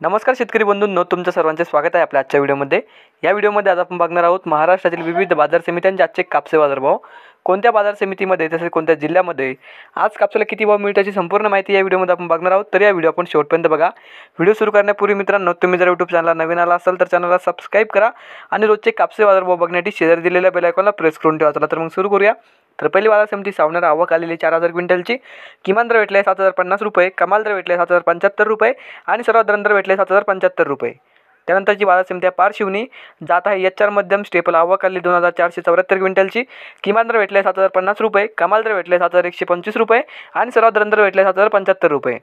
नमस्कार शेतकरी बंधूंनो, तुमचं सर्वांचे स्वागत आहे आपल्या आजच्या व्हिडिओमध्ये। या व्हिडिओमध्ये आज आपण बघणार आहोत महाराष्ट्रातील विविध बाजार समित्यांचे आजचे कापसे बाजारभाव, कोणत्या बाजार समितीमध्ये तसेच कोणत्या जिल्ह्यामध्ये आज कापसाला किती भाव मिळतो याची संपूर्ण माहिती या व्हिडिओमध्ये आपण बघणार आहोत। तर या व्हिडिओ आपण शेवटपर्यंत बघा। व्हिडिओ सुरू करण्यापूर्वी मित्रांनो, तुम्ही जर YouTube चॅनलला नवीन आला असाल तर चॅनलला सबस्क्राइब करा आणि रोजचे कापसे बाजारभाव बघण्यासाठी शेजारी दिलेल्या बेल आयकॉनला प्रेस करून ठेवा। चला तर मग सुरू करूया। तर पहिली बाजार समिती सावनेर आवक आलेली 4000 क्विंटलची, किमान दर भेटले 7050 रुपये, कमाल दर भेटले 7075 रुपये आणि सर्वात दर भेटले 7075 रुपये। त्यानंतरची बाजार समिती पारशिवनी जात आहे HR मध्यम स्टेपल आवक आली 2474 क्विंटलची, किमान दर भेटले 7050 रुपये, कमाल दर भेटले 7125 रुपये आणि सर्वात दर भेटले 7075 रुपये।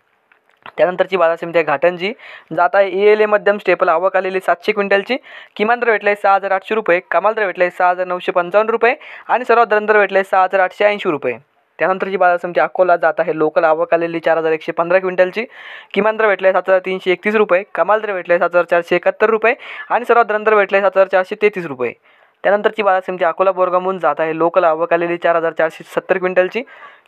त्यानंतरची बाजार समिती घाटंजी जात आहे ELA मध्यम स्टेपल आवक आलेली 700 क्विंटलची, किमान दर भेटले 6800 रुपये, कमाल दर भेटले 6955 रुपये आणि सर्वात दर भेटले 6880 रुपये। त्यानंतरची बाजार समिती अकोला जात आहे लोकल आवक आलेली 4115 क्विंटलची, किमान दर भेटले 7331 रुपये, कमाल दर भेटले 7471 रुपये आणि सर्वात दर भेटले 7433 रुपये। त्यानंतरची बाजार समिती अकोला बोरगामहून जात आहे लोकल आवक आलेली 4470 क्विंटलची,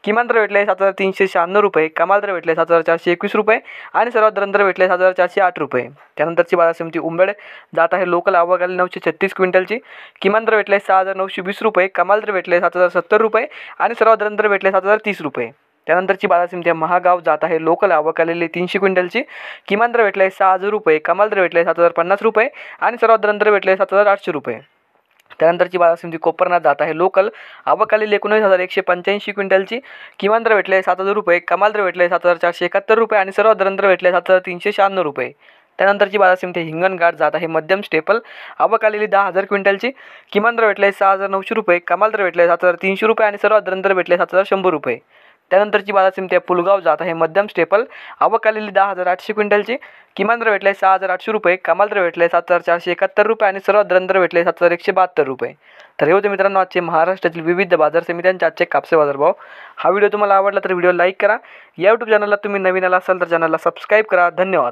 किमान दर भेटले 7396 रुपये, कमाल दर भेटले 7421 रुपये आणि सर्वात दर भेटले 7408 रुपये। त्यानंतरची बाजार समिती उंबेड जात आहे लोकल आवक आलेली 936 क्विंटलची, किमान दर भेटले 6920 रुपये, कमाल दर भेटले 7070 रुपये आणि सर्वात दर भेटले 7030 रुपये। त्यानंतरची बाजार समिती महागाव जात आहे लोकल आवक आलेली 300 क्विंटलची, किमान दर भेटले 6000 रुपये, कमाल दर भेटले 7050 रुपये आणि सर्वात दर भेटले 7800 रुपये। त्यानंतरची बाजार समिती कोपरनाथ जात आहे लोकल आवक आलेली 19185 क्विंटलची, किमान दर भेटले 7000 रुपये, कमाल दर भेटले 7471 रुपये आणि सर्वात दर भेटले 7396 रुपये। त्यानंतरची बाजार समिती हिंगणघाट जात आहे मध्यम स्टेपल आवक आलेली 10000 क्विंटलची, किमान दर भेटले 6900 रुपये, कमाल दर भेटले 7300 रुपये आणि सर्वात दर भेटले 7100 रुपये। त्यानंतरची बाजार समिती पुलगाव जात आहे मध्यम स्टेपल आवक आलेली 10800 क्विंटलची, किमान दर भेटले 6800 रुपये, कमाल दर भेटले 7471 रुपये आणि सर्वात दर भेटले 7172 रुपये। तर हे होते मित्रांनो आजचे महाराष्ट्रातील विविध बाजार समित्यांचे आजचे कापसे बाजारभाव। हा व्हिडिओ तुम्हाला आवडला तर व्हिडिओ लाईक करा। या YouTube चॅनलला तुम्ही नवीन आला असाल तर चॅनलला सबस्क्राइब करा। धन्यवाद।